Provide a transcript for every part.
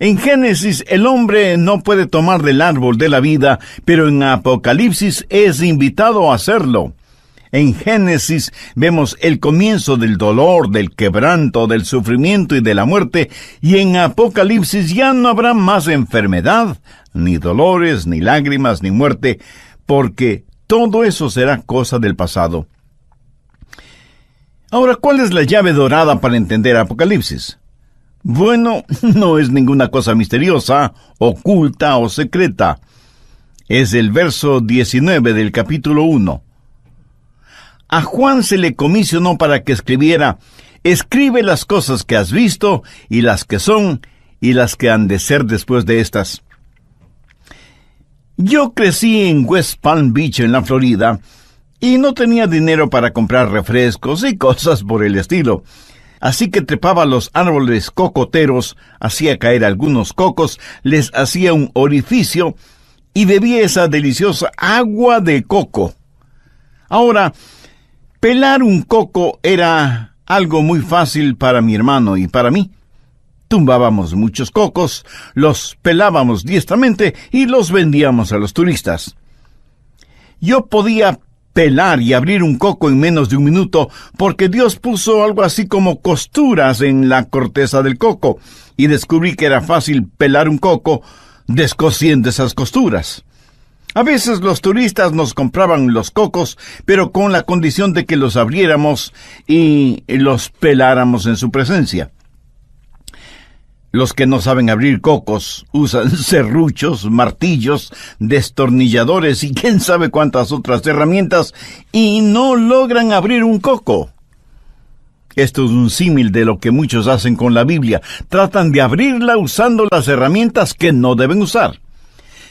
En Génesis, el hombre no puede tomar del árbol de la vida, pero en Apocalipsis es invitado a hacerlo. En Génesis vemos el comienzo del dolor, del quebranto, del sufrimiento y de la muerte, y en Apocalipsis ya no habrá más enfermedad, ni dolores, ni lágrimas, ni muerte, porque todo eso será cosa del pasado. Ahora, ¿cuál es la llave dorada para entender Apocalipsis? Bueno, no es ninguna cosa misteriosa, oculta o secreta. Es el verso 19 del capítulo 1. A Juan se le comisionó para que escribiera: escribe las cosas que has visto, y las que son, y las que han de ser después de estas. Yo crecí en West Palm Beach, en la Florida, y no tenía dinero para comprar refrescos y cosas por el estilo. Así que trepaba a los árboles cocoteros, hacía caer algunos cocos, les hacía un orificio y bebía esa deliciosa agua de coco. Ahora, pelar un coco era algo muy fácil para mi hermano y para mí. Tumbábamos muchos cocos, los pelábamos diestramente y los vendíamos a los turistas. Yo podía pelar y abrir un coco en menos de un minuto, porque Dios puso algo así como costuras en la corteza del coco, y descubrí que era fácil pelar un coco descosiendo esas costuras. A veces los turistas nos compraban los cocos, pero con la condición de que los abriéramos y los peláramos en su presencia. Los que no saben abrir cocos usan serruchos, martillos, destornilladores y quién sabe cuántas otras herramientas y no logran abrir un coco. Esto es un símil de lo que muchos hacen con la Biblia. Tratan de abrirla usando las herramientas que no deben usar.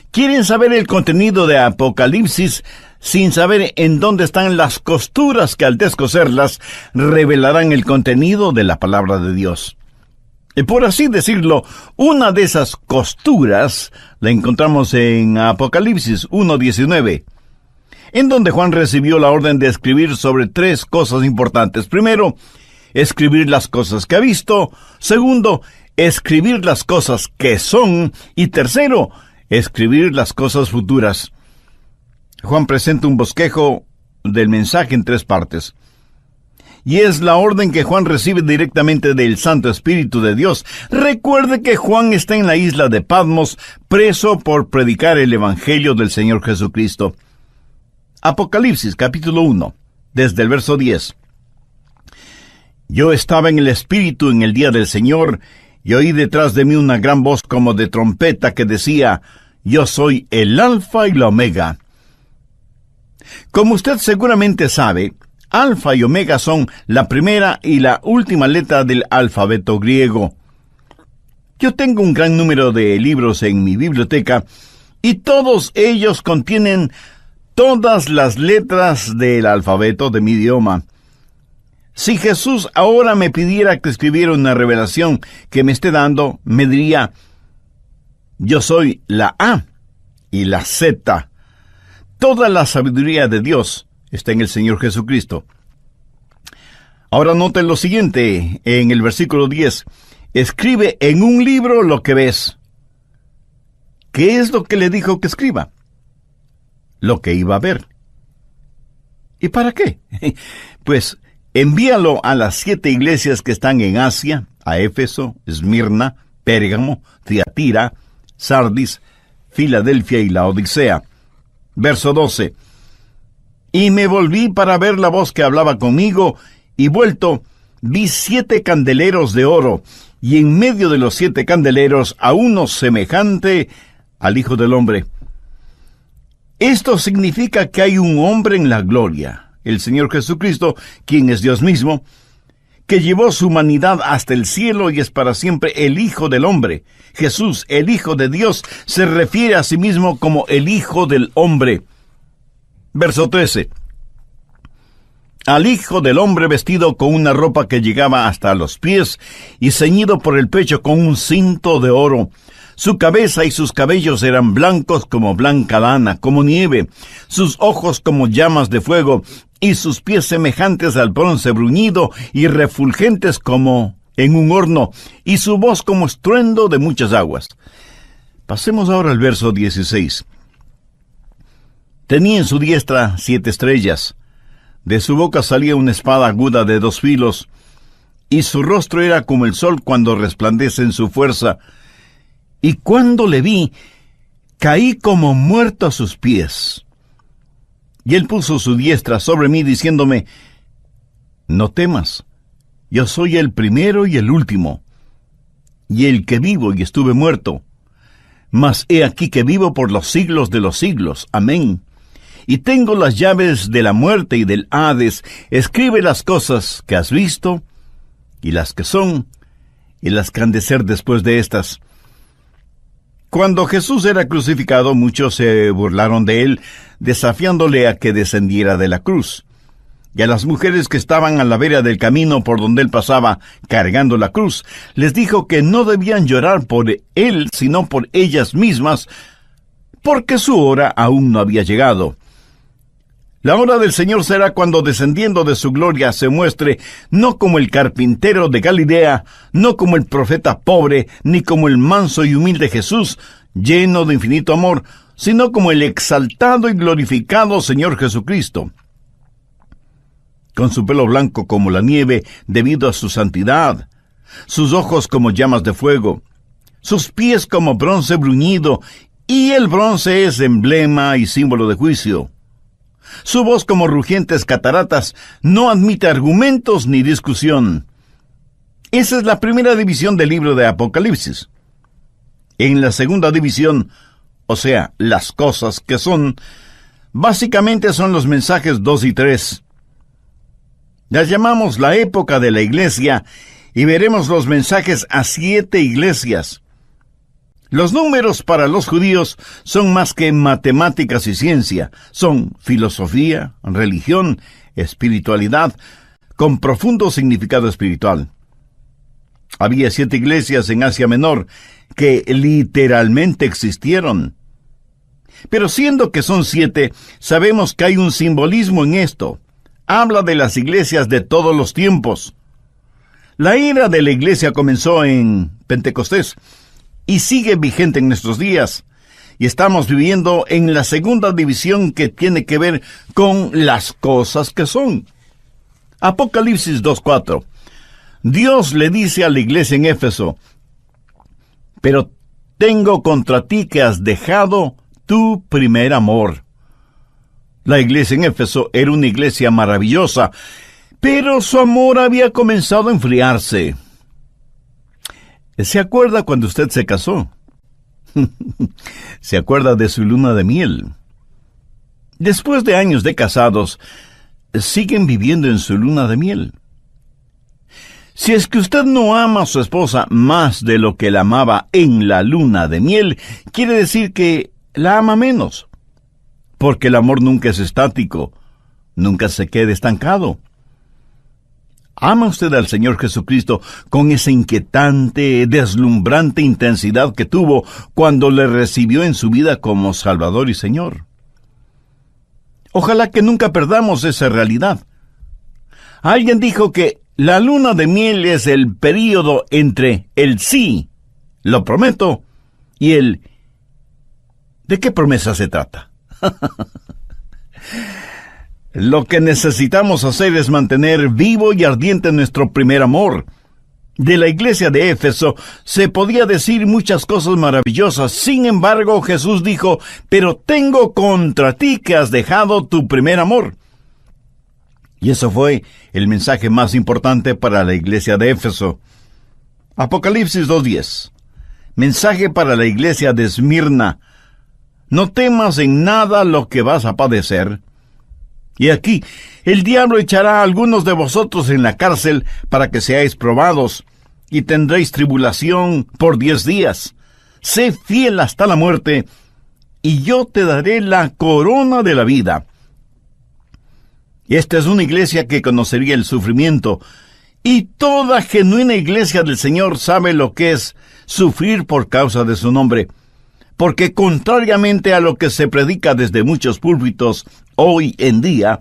Quieren saber el contenido de Apocalipsis sin saber en dónde están las costuras que al descoserlas revelarán el contenido de la palabra de Dios. Y por así decirlo, una de esas costuras la encontramos en Apocalipsis 1:19, en donde Juan recibió la orden de escribir sobre 3 cosas importantes. Primero, escribir las cosas que ha visto. Segundo, escribir las cosas que son. Y tercero, escribir las cosas futuras. Juan presenta un bosquejo del mensaje en 3 partes. Y es la orden que Juan recibe directamente del Santo Espíritu de Dios. Recuerde que Juan está en la isla de Patmos, preso por predicar el Evangelio del Señor Jesucristo. Apocalipsis, capítulo 1, desde el verso 10. Yo estaba en el Espíritu en el día del Señor, y oí detrás de mí una gran voz como de trompeta que decía: yo soy el Alfa y la Omega. Como usted seguramente sabe, Alfa y Omega son la primera y la última letra del alfabeto griego. Yo tengo un gran número de libros en mi biblioteca y todos ellos contienen todas las letras del alfabeto de mi idioma. Si Jesús ahora me pidiera que escribiera una revelación que me esté dando, me diría: yo soy la A y la Z. Toda la sabiduría de Dios está en el Señor Jesucristo. Ahora note lo siguiente, en el versículo 10. Escribe en un libro lo que ves. ¿Qué es lo que le dijo que escriba? Lo que iba a ver. ¿Y para qué? Pues envíalo a las 7 iglesias que están en Asia, a Éfeso, Esmirna, Pérgamo, Tiatira, Sardis, Filadelfia y Laodicea. Verso 12. Y me volví para ver la voz que hablaba conmigo, y vuelto, vi 7 candeleros de oro, y en medio de los 7 candeleros a uno semejante al Hijo del Hombre. Esto significa que hay un hombre en la gloria, el Señor Jesucristo, quien es Dios mismo, que llevó su humanidad hasta el cielo y es para siempre el Hijo del Hombre. Jesús, el Hijo de Dios, se refiere a sí mismo como el Hijo del Hombre. Verso 13. Al Hijo del Hombre vestido con una ropa que llegaba hasta los pies y ceñido por el pecho con un cinto de oro. Su cabeza y sus cabellos eran blancos como blanca lana, como nieve, sus ojos como llamas de fuego, y sus pies semejantes al bronce bruñido y refulgentes como en un horno, y su voz como estruendo de muchas aguas. Pasemos ahora al verso 16. Tenía en su diestra 7 estrellas, de su boca salía una espada aguda de 2 filos, y su rostro era como el sol cuando resplandece en su fuerza. Y cuando le vi, caí como muerto a sus pies. Y él puso su diestra sobre mí, diciéndome: no temas, yo soy el primero y el último, y el que vivo y estuve muerto. Mas he aquí que vivo por los siglos de los siglos. Amén. Y tengo las llaves de la muerte y del Hades. Escribe las cosas que has visto, y las que son, y las que han de ser después de estas. Cuando Jesús era crucificado, muchos se burlaron de él, desafiándole a que descendiera de la cruz. Y a las mujeres que estaban a la vera del camino por donde él pasaba, cargando la cruz, les dijo que no debían llorar por él, sino por ellas mismas, porque su hora aún no había llegado. La hora del Señor será cuando, descendiendo de su gloria, se muestre, no como el carpintero de Galilea, no como el profeta pobre, ni como el manso y humilde Jesús, lleno de infinito amor, sino como el exaltado y glorificado Señor Jesucristo. Con su pelo blanco como la nieve, debido a su santidad, sus ojos como llamas de fuego, sus pies como bronce bruñido, y el bronce es emblema y símbolo de juicio. Su voz como rugientes cataratas no admite argumentos ni discusión. Esa es la primera división del libro de Apocalipsis. En la segunda división, o sea, las cosas que son, básicamente son los mensajes 2 y 3. Las llamamos la época de la iglesia y veremos los mensajes a 7 iglesias. Los números para los judíos son más que matemáticas y ciencia, son filosofía, religión, espiritualidad, con profundo significado espiritual. Había 7 iglesias en Asia Menor que literalmente existieron. Pero siendo que son 7, sabemos que hay un simbolismo en esto. Habla de las iglesias de todos los tiempos. La era de la iglesia comenzó en Pentecostés y sigue vigente en nuestros días. Y estamos viviendo en la segunda división, que tiene que ver con las cosas que son. Apocalipsis 2:4. Dios le dice a la iglesia en Éfeso: pero tengo contra ti que has dejado tu primer amor. La iglesia en Éfeso era una iglesia maravillosa, pero su amor había comenzado a enfriarse. ¿Se acuerda cuando usted se casó? ¿Se acuerda de su luna de miel? Después de años de casados, ¿siguen viviendo en su luna de miel? Si es que usted no ama a su esposa más de lo que la amaba en la luna de miel, quiere decir que la ama menos. Porque el amor nunca es estático, nunca se queda estancado. ¿Ama usted al Señor Jesucristo con esa inquietante, deslumbrante intensidad que tuvo cuando le recibió en su vida como Salvador y Señor? Ojalá que nunca perdamos esa realidad. Alguien dijo que la luna de miel es el período entre el sí, lo prometo, y el ¿de qué promesa se trata? Lo que necesitamos hacer es mantener vivo y ardiente nuestro primer amor. De la iglesia de Éfeso se podía decir muchas cosas maravillosas. Sin embargo, Jesús dijo: pero tengo contra ti que has dejado tu primer amor. Y eso fue el mensaje más importante para la iglesia de Éfeso. Apocalipsis 2:10. Mensaje para la iglesia de Esmirna: no temas en nada lo que vas a padecer. Y aquí, el diablo echará a algunos de vosotros en la cárcel para que seáis probados, y tendréis tribulación por 10 días. Sé fiel hasta la muerte, y yo te daré la corona de la vida. Y esta es una iglesia que conocería el sufrimiento, y toda genuina iglesia del Señor sabe lo que es sufrir por causa de su nombre, porque contrariamente a lo que se predica desde muchos púlpitos hoy en día,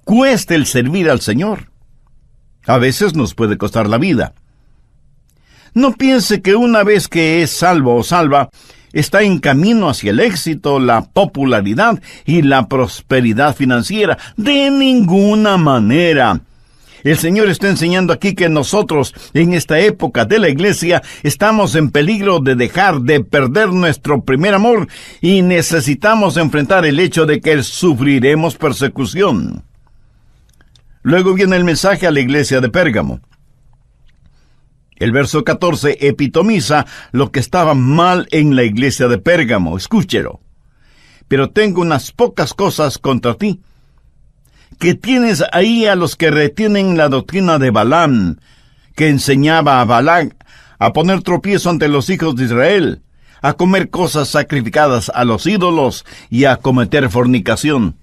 cuesta el servir al Señor. A veces nos puede costar la vida. No piense que una vez que es salvo o salva, está en camino hacia el éxito, la popularidad y la prosperidad financiera. De ninguna manera. El Señor está enseñando aquí que nosotros, en esta época de la iglesia, estamos en peligro de dejar de perder nuestro primer amor y necesitamos enfrentar el hecho de que sufriremos persecución. Luego viene el mensaje a la iglesia de Pérgamo. El verso 14 epitomiza lo que estaba mal en la iglesia de Pérgamo. Escúchelo. Pero tengo unas pocas cosas contra ti, que tienes ahí a los que retienen la doctrina de Balaam, que enseñaba a Balac a poner tropiezo ante los hijos de Israel, a comer cosas sacrificadas a los ídolos y a cometer fornicación.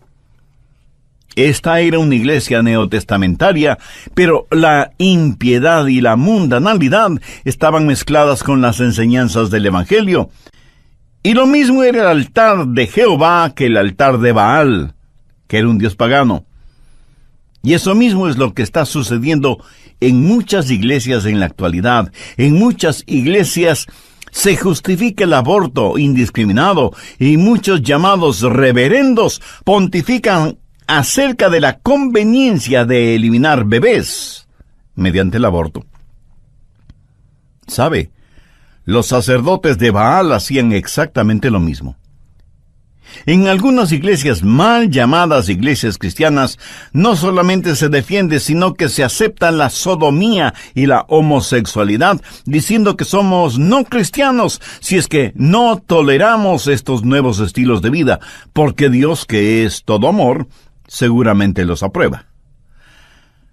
Esta era una iglesia neotestamentaria, pero la impiedad y la mundanalidad estaban mezcladas con las enseñanzas del Evangelio. Y lo mismo era el altar de Jehová que el altar de Baal, que era un dios pagano. Y eso mismo es lo que está sucediendo en muchas iglesias en la actualidad. En muchas iglesias se justifica el aborto indiscriminado y muchos llamados reverendos pontifican acerca de la conveniencia de eliminar bebés mediante el aborto. ¿Sabe? Los sacerdotes de Baal hacían exactamente lo mismo. En algunas iglesias mal llamadas iglesias cristianas, no solamente se defiende, sino que se acepta la sodomía y la homosexualidad, diciendo que somos no cristianos si es que no toleramos estos nuevos estilos de vida, porque Dios, que es todo amor, seguramente los aprueba.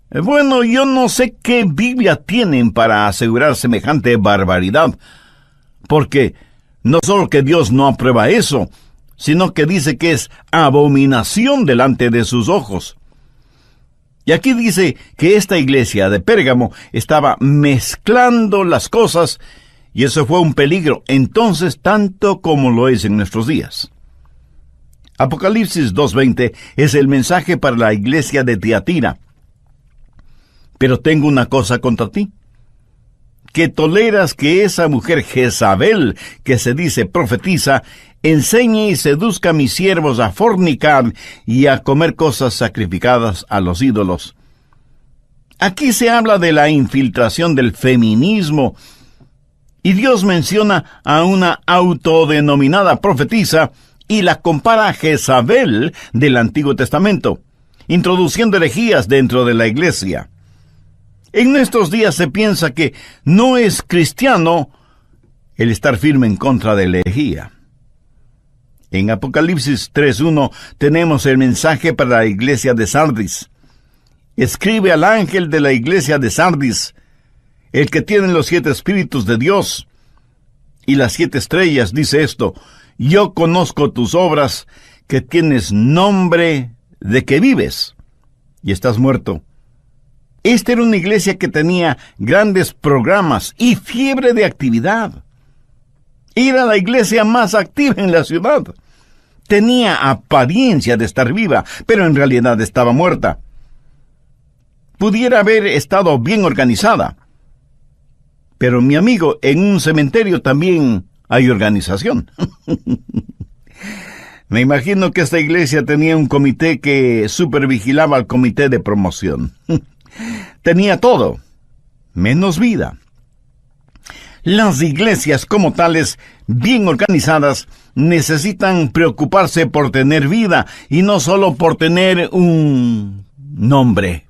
Bueno, yo no sé qué Biblia tienen para asegurar semejante barbaridad, porque no solo que Dios no aprueba eso, sino que dice que es abominación delante de sus ojos. Y aquí dice que esta iglesia de Pérgamo estaba mezclando las cosas, y eso fue un peligro entonces tanto como lo es en nuestros días. Apocalipsis 2:20 es el mensaje para la iglesia de Tiatira. Pero tengo una cosa contra ti, que toleras que esa mujer Jezabel, que se dice profetiza, enseñe y seduzca a mis siervos a fornicar y a comer cosas sacrificadas a los ídolos. Aquí se habla de la infiltración del feminismo, y Dios menciona a una autodenominada profetisa y la compara a Jezabel del Antiguo Testamento, introduciendo herejías dentro de la iglesia. En nuestros días se piensa que no es cristiano el estar firme en contra de la herejía. En Apocalipsis 3:1 tenemos el mensaje para la iglesia de Sardis. Escribe al ángel de la iglesia de Sardis, el que tiene los 7 espíritus de Dios y las 7 estrellas, dice esto: yo conozco tus obras, que tienes nombre de que vives y estás muerto. Esta era una iglesia que tenía grandes programas y fiebre de actividad. Era la iglesia más activa en la ciudad. Tenía apariencia de estar viva, pero en realidad estaba muerta. Pudiera haber estado bien organizada. Pero mi amigo, en un cementerio también hay organización. Me imagino que esta iglesia tenía un comité que supervigilaba al comité de promoción. Tenía todo, menos vida. Las iglesias como tales, bien organizadas, necesitan preocuparse por tener vida y no solo por tener un nombre.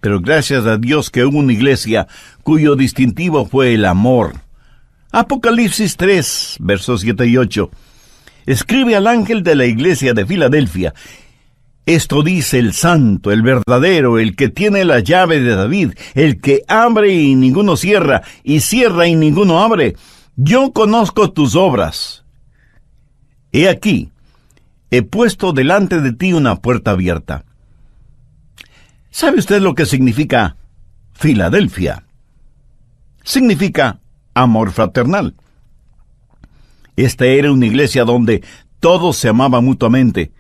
Pero gracias a Dios que hubo una iglesia cuyo distintivo fue el amor. Apocalipsis 3, versos 7 y 8. Escribe al ángel de la iglesia de Filadelfia: esto dice el santo, el verdadero, el que tiene la llave de David, el que abre y ninguno cierra, y cierra y ninguno abre. Yo conozco tus obras. He aquí, he puesto delante de ti una puerta abierta. ¿Sabe usted lo que significa Filadelfia? Significa amor fraternal. Esta era una iglesia donde todos se amaban mutuamente.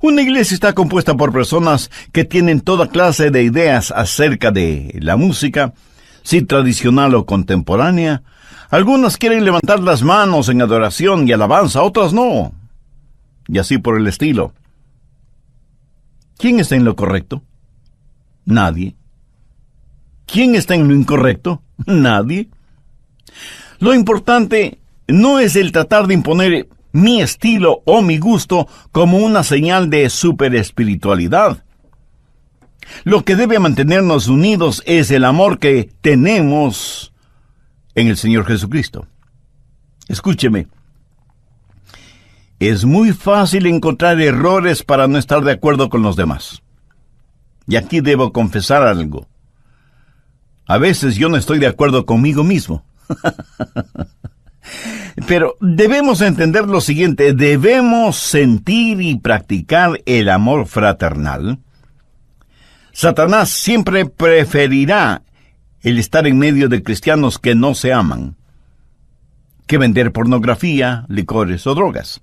Una iglesia está compuesta por personas que tienen toda clase de ideas acerca de la música, si tradicional o contemporánea. Algunas quieren levantar las manos en adoración y alabanza, otras no. Y así por el estilo. ¿Quién está en lo correcto? Nadie. ¿Quién está en lo incorrecto? Nadie. Lo importante no es el tratar de imponer mi estilo o mi gusto como una señal de superespiritualidad. Lo que debe mantenernos unidos es el amor que tenemos en el Señor Jesucristo. Escúcheme. Es muy fácil encontrar errores para no estar de acuerdo con los demás. Y aquí debo confesar algo. A veces yo no estoy de acuerdo conmigo mismo. Pero debemos entender lo siguiente: debemos sentir y practicar el amor fraternal. Satanás siempre preferirá el estar en medio de cristianos que no se aman, que vender pornografía, licores o drogas.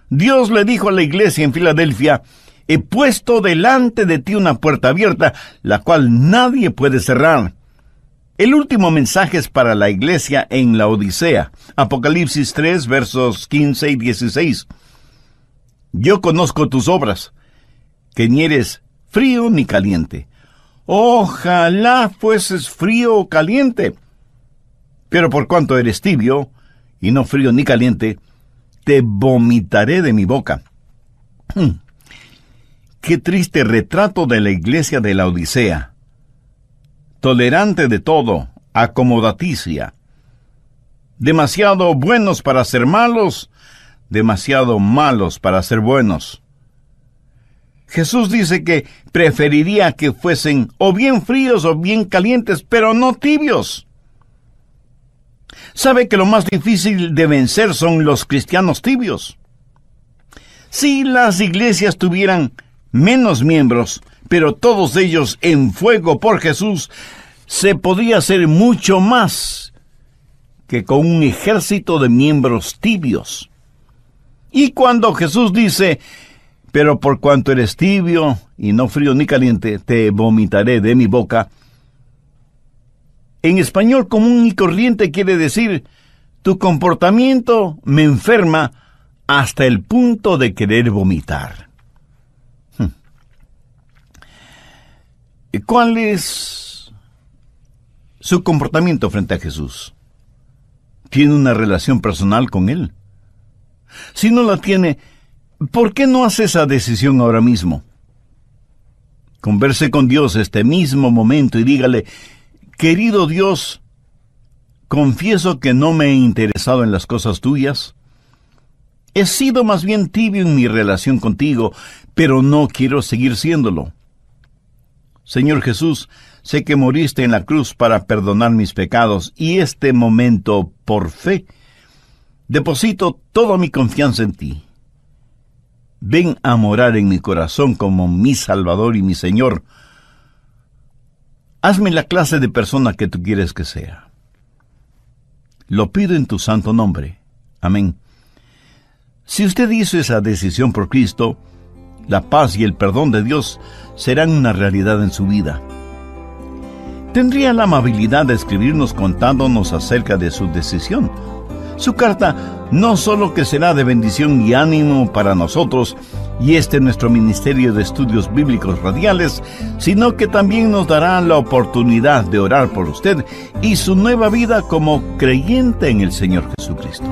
Dios le dijo a la iglesia en Filadelfia: he puesto delante de ti una puerta abierta, la cual nadie puede cerrar. El último mensaje es para la iglesia en la Odisea. Apocalipsis 3, versos 15 y 16. Yo conozco tus obras, que ni eres frío ni caliente. Ojalá fueses frío o caliente. Pero por cuanto eres tibio, y no frío ni caliente, te vomitaré de mi boca. Qué triste retrato de la iglesia de la Odisea. Tolerante de todo, acomodaticia. Demasiado buenos para ser malos, demasiado malos para ser buenos. Jesús dice que preferiría que fuesen o bien fríos o bien calientes, pero no tibios. Sabe que lo más difícil de vencer son los cristianos tibios. Si las iglesias tuvieran menos miembros, pero todos ellos en fuego por Jesús, se podría hacer mucho más que con un ejército de miembros tibios. Y cuando Jesús dice: pero por cuanto eres tibio y no frío ni caliente, te vomitaré de mi boca, en español común y corriente quiere decir: tu comportamiento me enferma hasta el punto de querer vomitar. ¿Cuál es su comportamiento frente a Jesús? ¿Tiene una relación personal con Él? Si no la tiene, ¿por qué no hace esa decisión ahora mismo? Converse con Dios este mismo momento y dígale: querido Dios, confieso que no me he interesado en las cosas tuyas. He sido más bien tibio en mi relación contigo, pero no quiero seguir siéndolo. Señor Jesús, sé que moriste en la cruz para perdonar mis pecados, y este momento, por fe, deposito toda mi confianza en ti. Ven a morar en mi corazón como mi Salvador y mi Señor. Hazme la clase de persona que tú quieres que sea. Lo pido en tu santo nombre. Amén. Si usted hizo esa decisión por Cristo, la paz y el perdón de Dios serán una realidad en su vida. ¿Tendría la amabilidad de escribirnos contándonos acerca de su decisión? Su carta no solo que será de bendición y ánimo para nosotros y nuestro Ministerio de Estudios Bíblicos Radiales, sino que también nos dará la oportunidad de orar por usted y su nueva vida como creyente en el Señor Jesucristo.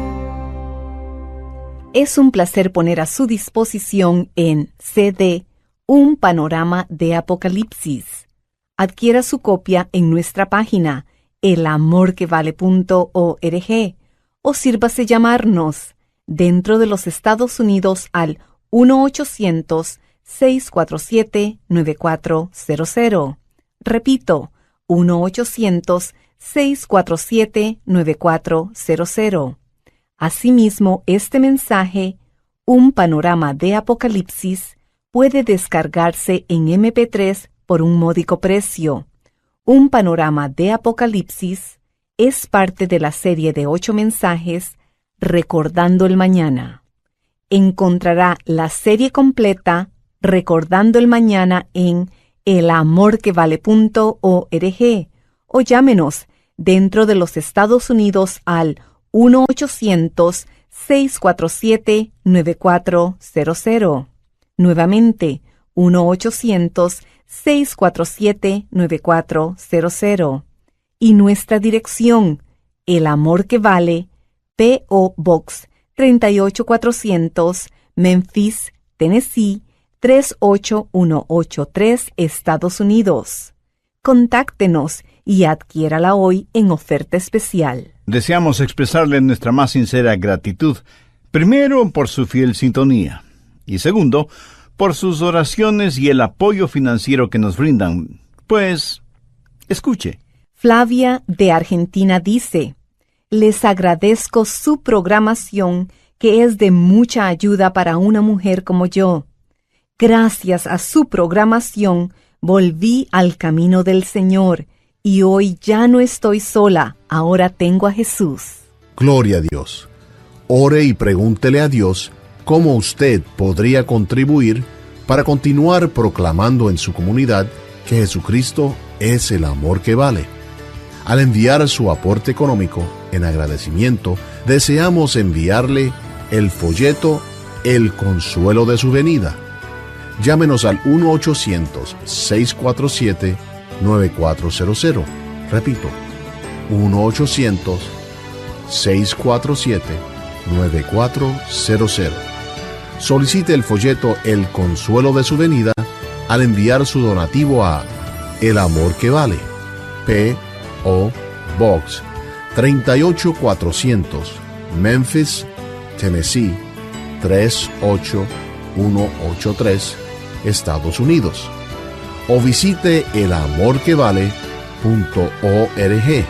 Es un placer poner a su disposición en CD un panorama de Apocalipsis. Adquiera su copia en nuestra página elamorquevale.org o sírvase llamarnos dentro de los Estados Unidos al 1-800-647-9400. Repito, 1-800-647-9400. Asimismo, este mensaje, un panorama de Apocalipsis, puede descargarse en MP3 por un módico precio. Un panorama de Apocalipsis es parte de la serie de 8 mensajes Recordando el Mañana. Encontrará la serie completa Recordando el Mañana en elamorquevale.org o llámenos dentro de los Estados Unidos al 1-800-647-9400. Nuevamente, 1-800-647-9400. Y nuestra dirección, El Amor que Vale, P.O. Box 38400, Memphis, Tennessee 38183, Estados Unidos. Contáctenos y adquiérala hoy en oferta especial. Deseamos expresarle nuestra más sincera gratitud, primero por su fiel sintonía y segundo, por sus oraciones y el apoyo financiero que nos brindan. Pues, escuche. Flavia de Argentina dice: les agradezco su programación, que es de mucha ayuda para una mujer como yo. Gracias a su programación, volví al camino del Señor y hoy ya no estoy sola, ahora tengo a Jesús. Gloria a Dios. Ore y pregúntele a Dios cómo usted podría contribuir para continuar proclamando en su comunidad que Jesucristo es el amor que vale. Al enviar su aporte económico, en agradecimiento, deseamos enviarle el folleto El Consuelo de su Venida. Llámenos al 1-800-647-9400. Repito, 1-800-647-9400. Solicite el folleto El Consuelo de su Venida al enviar su donativo a El Amor que Vale, P.O. Box 38400, Memphis, Tennessee 38183, Estados Unidos. O visite elamorquevale.org.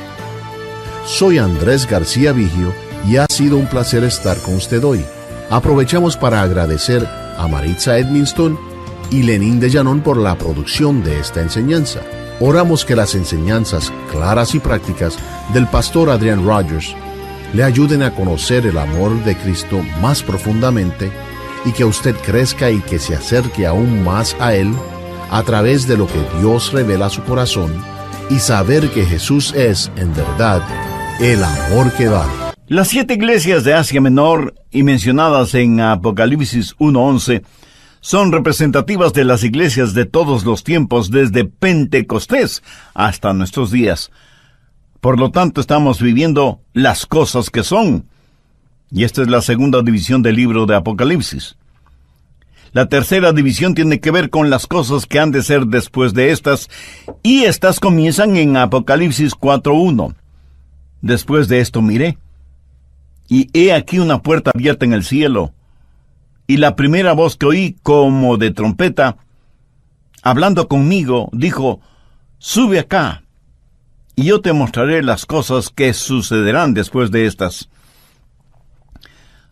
Soy Andrés García Vigio y ha sido un placer estar con usted hoy. Aprovechamos para agradecer a Maritza Edmiston y Lenín de Llanón por la producción de esta enseñanza. Oramos que las enseñanzas claras y prácticas del pastor Adrian Rogers le ayuden a conocer el amor de Cristo más profundamente y que usted crezca y que se acerque aún más a Él a través de lo que Dios revela a su corazón y saber que Jesús es, en verdad, el amor que vale. Las 7 iglesias de Asia Menor y mencionadas en Apocalipsis 1:11 son representativas de las iglesias de todos los tiempos, desde Pentecostés hasta nuestros días. Por lo tanto, estamos viviendo las cosas que son. Y esta es la segunda división del libro de Apocalipsis. La tercera división tiene que ver con las cosas que han de ser después de estas, y estas comienzan en Apocalipsis 4:1. Después de esto miré, y he aquí una puerta abierta en el cielo, y la primera voz que oí como de trompeta, hablando conmigo, dijo: sube acá, y yo te mostraré las cosas que sucederán después de estas.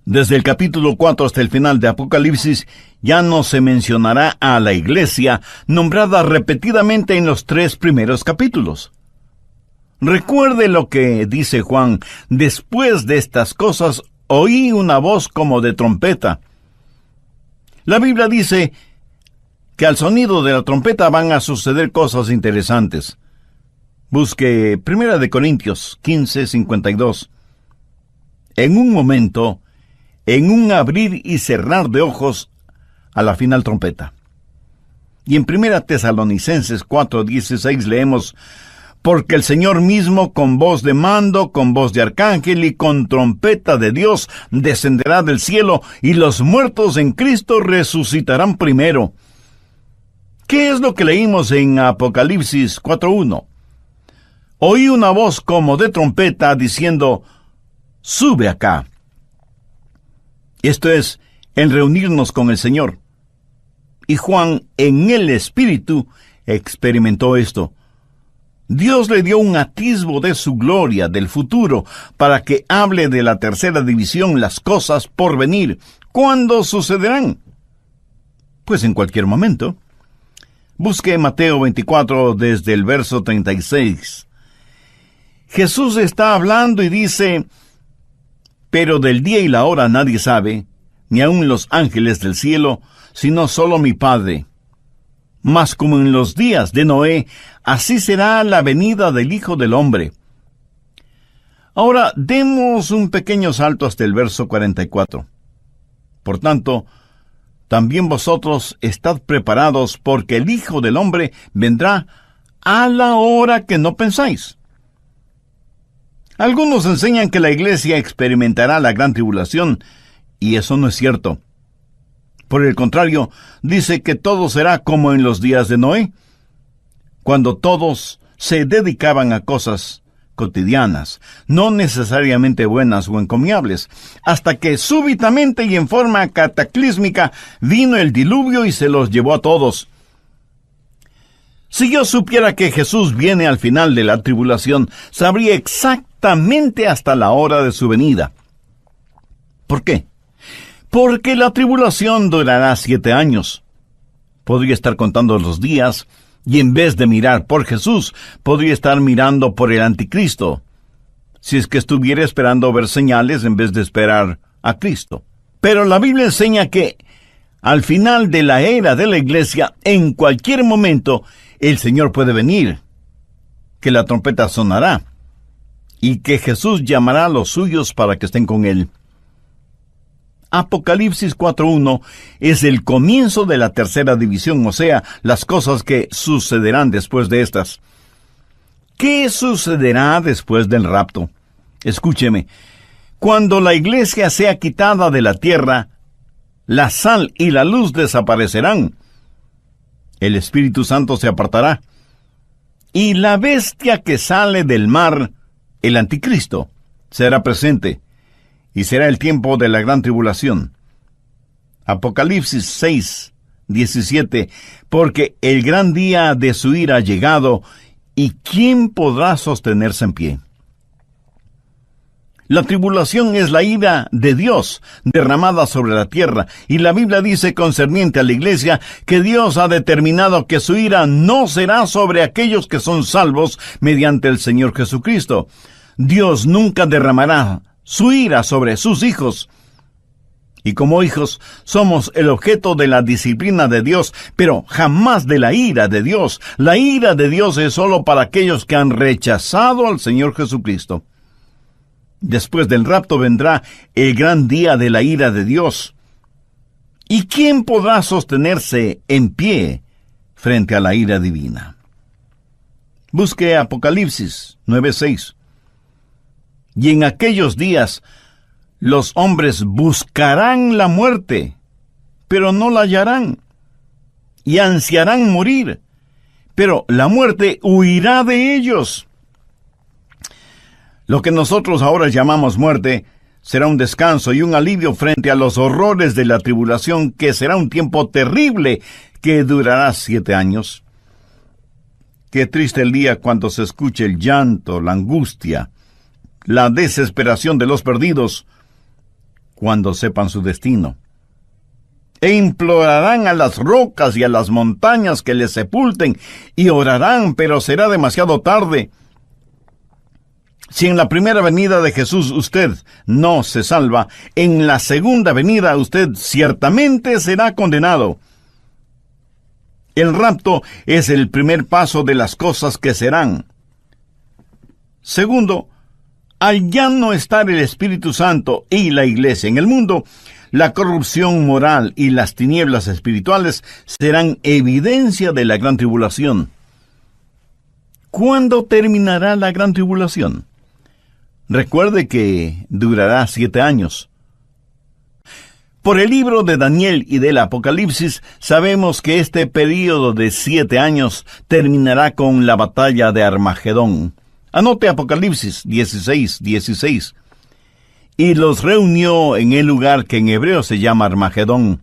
Desde el capítulo 4 hasta el final de Apocalipsis, ya no se mencionará a la iglesia nombrada repetidamente en los 3 primeros capítulos. Recuerde lo que dice Juan: después de estas cosas oí una voz como de trompeta. La Biblia dice que al sonido de la trompeta van a suceder cosas interesantes. Busque 1 Corintios 15:52. En un momento, en un abrir y cerrar de ojos, a la final trompeta. Y en 1 Tesalonicenses 4:16 leemos: porque el Señor mismo, con voz de mando, con voz de arcángel y con trompeta de Dios, descenderá del cielo, y los muertos en Cristo resucitarán primero. ¿Qué es lo que leímos en Apocalipsis 4:1? Oí una voz como de trompeta diciendo: sube acá. Esto es, en reunirnos con el Señor. Y Juan, en el Espíritu, experimentó esto. Dios le dio un atisbo de su gloria, del futuro, para que hable de la tercera división, las cosas por venir. ¿Cuándo sucederán? Pues en cualquier momento. Busque Mateo 24 desde el verso 36. Jesús está hablando y dice: pero del día y la hora nadie sabe, ni aun los ángeles del cielo, sino solo mi Padre. Mas como en los días de Noé, así será la venida del Hijo del Hombre. Ahora demos un pequeño salto hasta el verso 44. Por tanto, también vosotros estad preparados, porque el Hijo del Hombre vendrá a la hora que no pensáis. Algunos enseñan que la iglesia experimentará la gran tribulación, y eso no es cierto. Por el contrario, dice que todo será como en los días de Noé, cuando todos se dedicaban a cosas cotidianas, no necesariamente buenas o encomiables, hasta que súbitamente y en forma cataclísmica vino el diluvio y se los llevó a todos. Si yo supiera que Jesús viene al final de la tribulación, sabría exactamente hasta la hora de su venida. ¿Por qué? Porque la tribulación durará 7 años. Podría estar contando los días, y en vez de mirar por Jesús, podría estar mirando por el anticristo, si es que estuviera esperando ver señales en vez de esperar a Cristo. Pero la Biblia enseña que al final de la era de la iglesia, en cualquier momento, el Señor puede venir, que la trompeta sonará, y que Jesús llamará a los suyos para que estén con Él. Apocalipsis 4:1 es el comienzo de la tercera división, o sea, las cosas que sucederán después de estas. ¿Qué sucederá después del rapto? Escúcheme, cuando la iglesia sea quitada de la tierra, la sal y la luz desaparecerán. El Espíritu Santo se apartará. Y la bestia que sale del mar, el anticristo, será presente. Y será el tiempo de la gran tribulación. Apocalipsis 6:17, porque el gran día de su ira ha llegado, ¿y quién podrá sostenerse en pie? La tribulación es la ira de Dios derramada sobre la tierra, y la Biblia dice concerniente a la iglesia que Dios ha determinado que su ira no será sobre aquellos que son salvos mediante el Señor Jesucristo. Dios nunca derramará su ira sobre sus hijos. Y como hijos, somos el objeto de la disciplina de Dios, pero jamás de la ira de Dios. La ira de Dios es solo para aquellos que han rechazado al Señor Jesucristo. Después del rapto vendrá el gran día de la ira de Dios. ¿Y quién podrá sostenerse en pie frente a la ira divina? Busque Apocalipsis 9:6. Y en aquellos días los hombres buscarán la muerte, pero no la hallarán, y ansiarán morir, pero la muerte huirá de ellos. Lo que nosotros ahora llamamos muerte será un descanso y un alivio frente a los horrores de la tribulación, que será un tiempo terrible que durará 7 años. Qué triste el día cuando se escuche el llanto, la angustia, la desesperación de los perdidos, cuando sepan su destino. E implorarán a las rocas y a las montañas que les sepulten, y orarán, pero será demasiado tarde. Si en la primera venida de Jesús usted no se salva, en la segunda venida usted ciertamente será condenado. El rapto es el primer paso de las cosas que serán. Segundo, al ya no estar el Espíritu Santo y la Iglesia en el mundo, la corrupción moral y las tinieblas espirituales serán evidencia de la gran tribulación. ¿Cuándo terminará la gran tribulación? Recuerde que durará 7 años. Por el libro de Daniel y del Apocalipsis, sabemos que este período de 7 años terminará con la batalla de Armagedón. Anote Apocalipsis 16:16. Y los reunió en el lugar que en hebreo se llama Armagedón.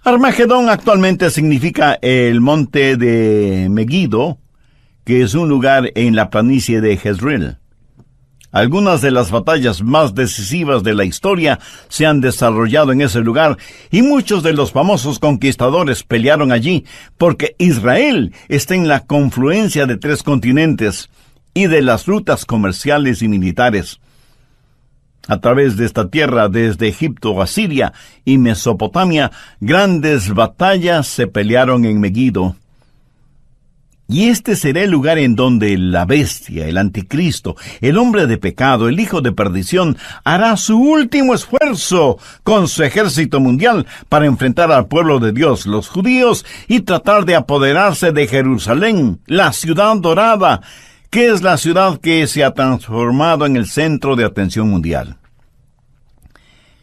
Armagedón actualmente significa el monte de Megiddo, que es un lugar en la planicie de Jezreel. Algunas de las batallas más decisivas de la historia se han desarrollado en ese lugar, y muchos de los famosos conquistadores pelearon allí, porque Israel está en la confluencia de 3 continentes, y de las rutas comerciales y militares. A través de esta tierra, desde Egipto a Siria y Mesopotamia, grandes batallas se pelearon en Megiddo. Y este será el lugar en donde la bestia, el anticristo, el hombre de pecado, el hijo de perdición, hará su último esfuerzo con su ejército mundial para enfrentar al pueblo de Dios, los judíos, y tratar de apoderarse de Jerusalén, la ciudad dorada, que es la ciudad que se ha transformado en el centro de atención mundial.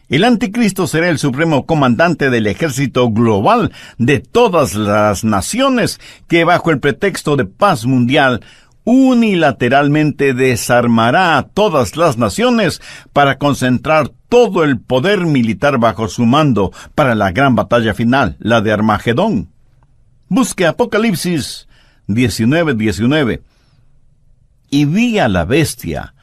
El anticristo será el supremo comandante del ejército global de todas las naciones que, bajo el pretexto de paz mundial, unilateralmente desarmará a todas las naciones para concentrar todo el poder militar bajo su mando para la gran batalla final, la de Armagedón. Busque Apocalipsis 19:19. Y vi a la bestia,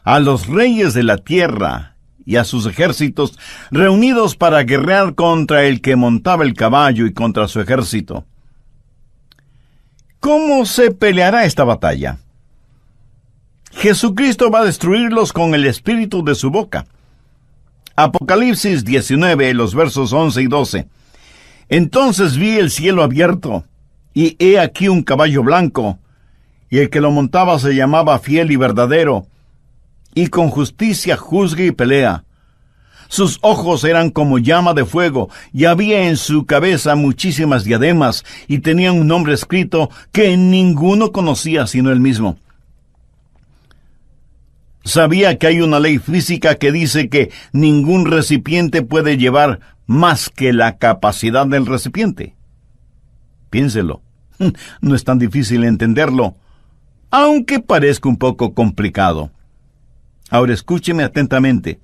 a los reyes de la tierra y a sus ejércitos reunidos para guerrear contra el que montaba el caballo y contra su ejército. ¿Cómo se peleará esta batalla? Jesucristo va a destruirlos con el espíritu de su boca. Apocalipsis 19, los versos 11 y 12. Entonces vi el cielo abierto, y he aquí un caballo blanco, y el que lo montaba se llamaba Fiel y Verdadero, y con justicia juzga y pelea. Sus ojos eran como llama de fuego, y había en su cabeza muchísimas diademas, y tenía un nombre escrito que ninguno conocía sino él mismo. Sabía que hay una ley física que dice que ningún recipiente puede llevar más que la capacidad del recipiente. Piénselo. No es tan difícil entenderlo, aunque parezca un poco complicado. Ahora escúcheme atentamente.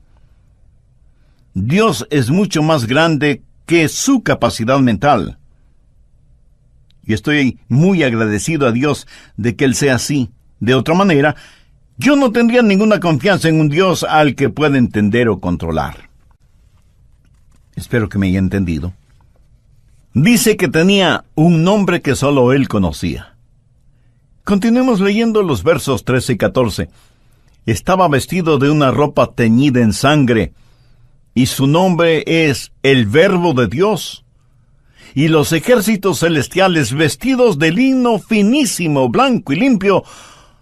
Dios es mucho más grande que su capacidad mental. Y estoy muy agradecido a Dios de que Él sea así. De otra manera, yo no tendría ninguna confianza en un Dios al que pueda entender o controlar. Espero que me haya entendido. Dice que tenía un nombre que solo Él conocía. Continuemos leyendo los versos 13 y 14. Estaba vestido de una ropa teñida en sangre, y su nombre es el Verbo de Dios. Y los ejércitos celestiales, vestidos de lino finísimo, blanco y limpio,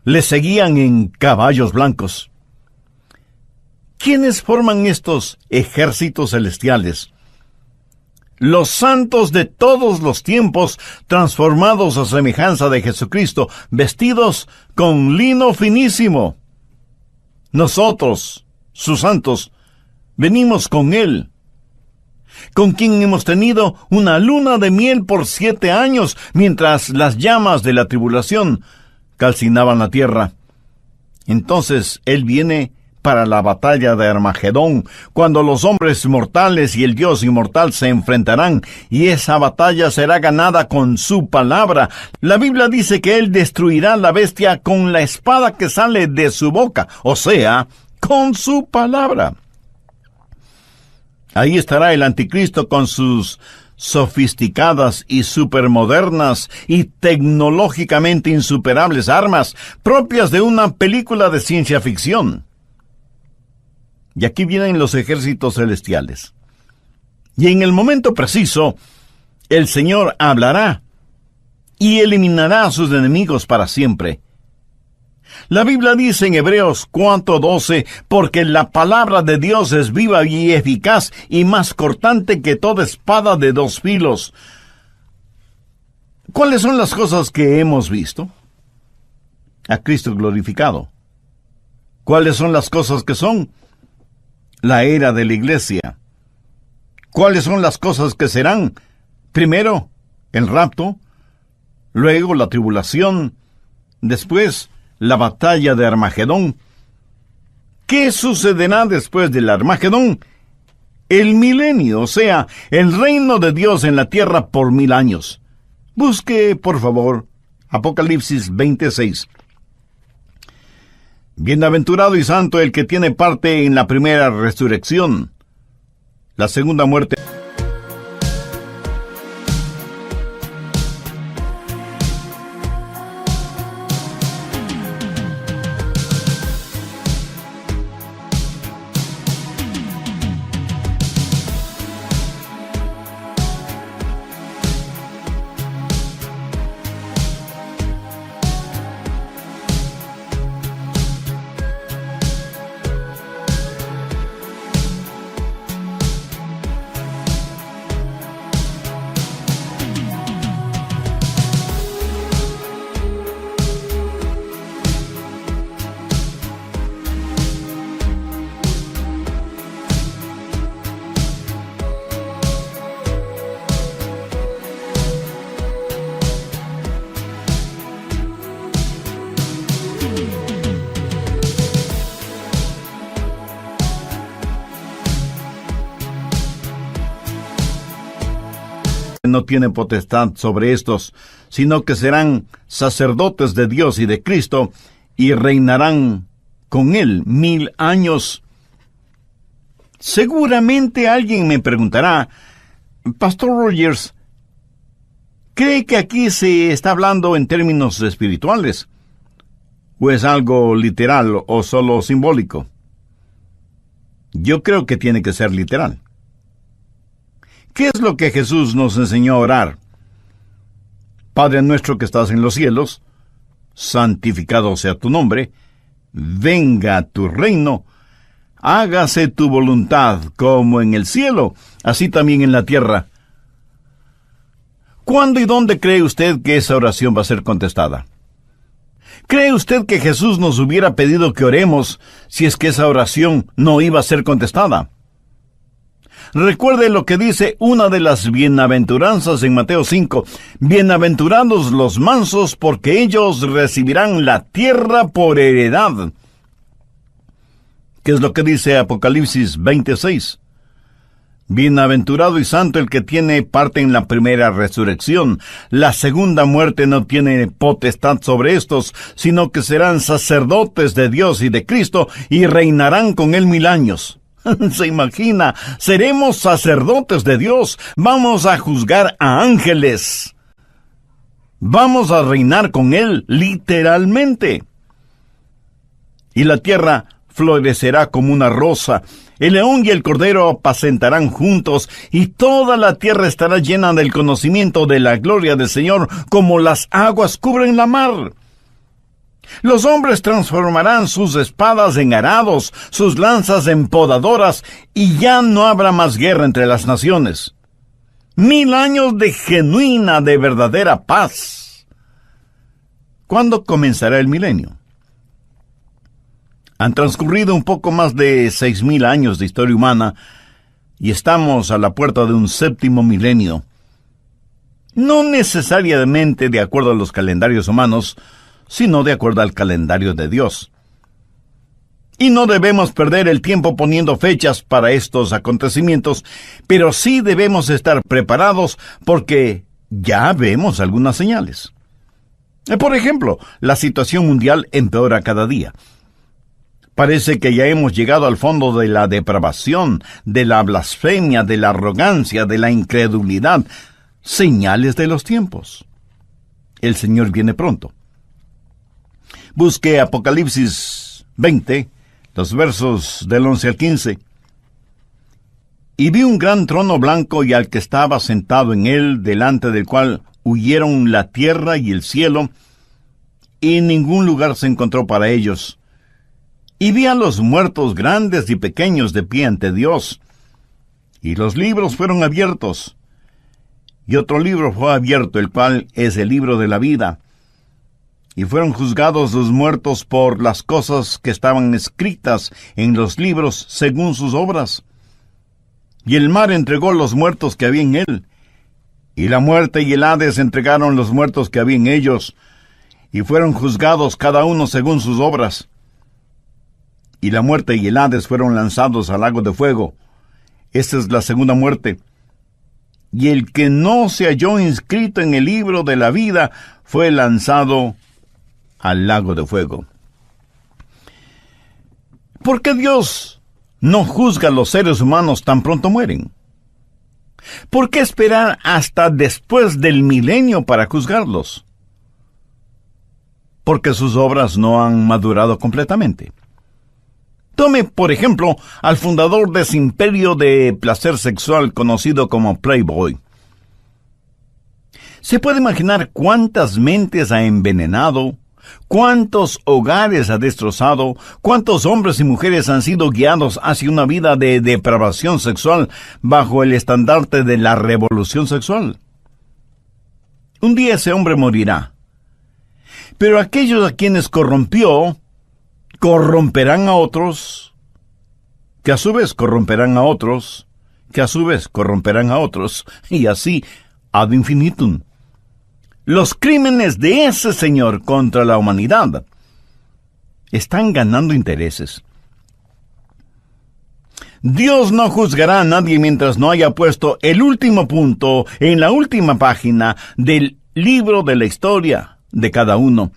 le seguían en caballos blancos. ¿Quiénes forman estos ejércitos celestiales? Los santos de todos los tiempos, transformados a semejanza de Jesucristo, vestidos con lino finísimo. Nosotros, sus santos, venimos con Él, con quien hemos tenido una luna de miel por 7 años, mientras las llamas de la tribulación calcinaban la tierra. Entonces Él viene para la batalla de Armagedón, cuando los hombres mortales y el Dios inmortal se enfrentarán, y esa batalla será ganada con su palabra. La Biblia dice que Él destruirá la bestia con la espada que sale de su boca, o sea, con su palabra. Ahí estará el anticristo con sus sofisticadas y supermodernas y tecnológicamente insuperables armas, propias de una película de ciencia ficción. Y aquí vienen los ejércitos celestiales. Y en el momento preciso, el Señor hablará y eliminará a sus enemigos para siempre. La Biblia dice en Hebreos 4:12, porque la palabra de Dios es viva y eficaz y más cortante que toda espada de 2 filos. ¿Cuáles son las cosas que hemos visto? A Cristo glorificado. ¿Cuáles son las cosas que son? La era de la iglesia. ¿Cuáles son las cosas que serán? Primero, el rapto, luego la tribulación, después la batalla de Armagedón. ¿Qué sucederá después del Armagedón? El milenio, o sea, el reino de Dios en la tierra por 1000 años. Busque, por favor, Apocalipsis 26. Bienaventurado y santo el que tiene parte en la primera resurrección. La segunda muerte. no tiene potestad sobre estos, sino que serán sacerdotes de Dios y de Cristo, y reinarán con él 1000 años. Seguramente alguien me preguntará, Pastor Rogers, ¿cree que aquí se está hablando en términos espirituales? ¿O es algo literal o solo simbólico? Yo creo que tiene que ser literal. ¿Qué es lo que Jesús nos enseñó a orar? Padre nuestro que estás en los cielos, santificado sea tu nombre, venga tu reino, hágase tu voluntad como en el cielo, así también en la tierra. ¿Cuándo y dónde cree usted que esa oración va a ser contestada? ¿Cree usted que Jesús nos hubiera pedido que oremos si es que esa oración no iba a ser contestada? Recuerde lo que dice una de las bienaventuranzas en Mateo 5. Bienaventurados los mansos, porque ellos recibirán la tierra por heredad. ¿Qué es lo que dice Apocalipsis 26? Bienaventurado y santo el que tiene parte en la primera resurrección. La segunda muerte no tiene potestad sobre estos, sino que serán sacerdotes de Dios y de Cristo, y reinarán con él 1000 años. ¿Se imagina? Seremos sacerdotes de Dios. Vamos a juzgar a ángeles. Vamos a reinar con él, literalmente. Y la tierra florecerá como una rosa. El león y el cordero apacentarán juntos, y toda la tierra estará llena del conocimiento de la gloria del Señor, como las aguas cubren la mar. Los hombres transformarán sus espadas en arados, sus lanzas en podadoras, y ya no habrá más guerra entre las naciones. 1000 años de genuina, de verdadera paz. ¿Cuándo comenzará el milenio? Han transcurrido un poco más de 6000 años de historia humana y estamos a la puerta de un 7º milenio. No necesariamente de acuerdo a los calendarios humanos, sino de acuerdo al calendario de Dios. Y no debemos perder el tiempo poniendo fechas para estos acontecimientos, pero sí debemos estar preparados porque ya vemos algunas señales. Por ejemplo, la situación mundial empeora cada día. Parece que ya hemos llegado al fondo de la depravación, de la blasfemia, de la arrogancia, de la incredulidad. Señales de los tiempos. El Señor viene pronto. Busque Apocalipsis 20, los versos del 11 al 15. Y vi un gran trono blanco y al que estaba sentado en él, delante del cual huyeron la tierra y el cielo, y ningún lugar se encontró para ellos. Y vi a los muertos grandes y pequeños de pie ante Dios. Y los libros fueron abiertos. Y otro libro fue abierto, el cual es el libro de la vida. Y fueron juzgados los muertos por las cosas que estaban escritas en los libros según sus obras. Y el mar entregó los muertos que había en él. Y la muerte y el Hades entregaron los muertos que había en ellos. Y fueron juzgados cada uno según sus obras. Y la muerte y el Hades fueron lanzados al lago de fuego. Esta es la segunda muerte. Y el que no se halló inscrito en el libro de la vida fue lanzado al lago de fuego. ¿Por qué Dios no juzga a los seres humanos tan pronto mueren? ¿Por qué esperar hasta después del milenio para juzgarlos? Porque sus obras no han madurado completamente. Tome, por ejemplo, al fundador de ese imperio de placer sexual conocido como Playboy. ¿Se puede imaginar cuántas mentes ha envenenado? ¿Cuántos hogares ha destrozado? ¿Cuántos hombres y mujeres han sido guiados hacia una vida de depravación sexual bajo el estandarte de la revolución sexual? Un día ese hombre morirá. Pero aquellos a quienes corrompió, corromperán a otros, que a su vez corromperán a otros, que a su vez corromperán a otros, y así ad infinitum. Los crímenes de ese señor contra la humanidad están ganando intereses. Dios no juzgará a nadie mientras no haya puesto el último punto en la última página del libro de la historia de cada uno.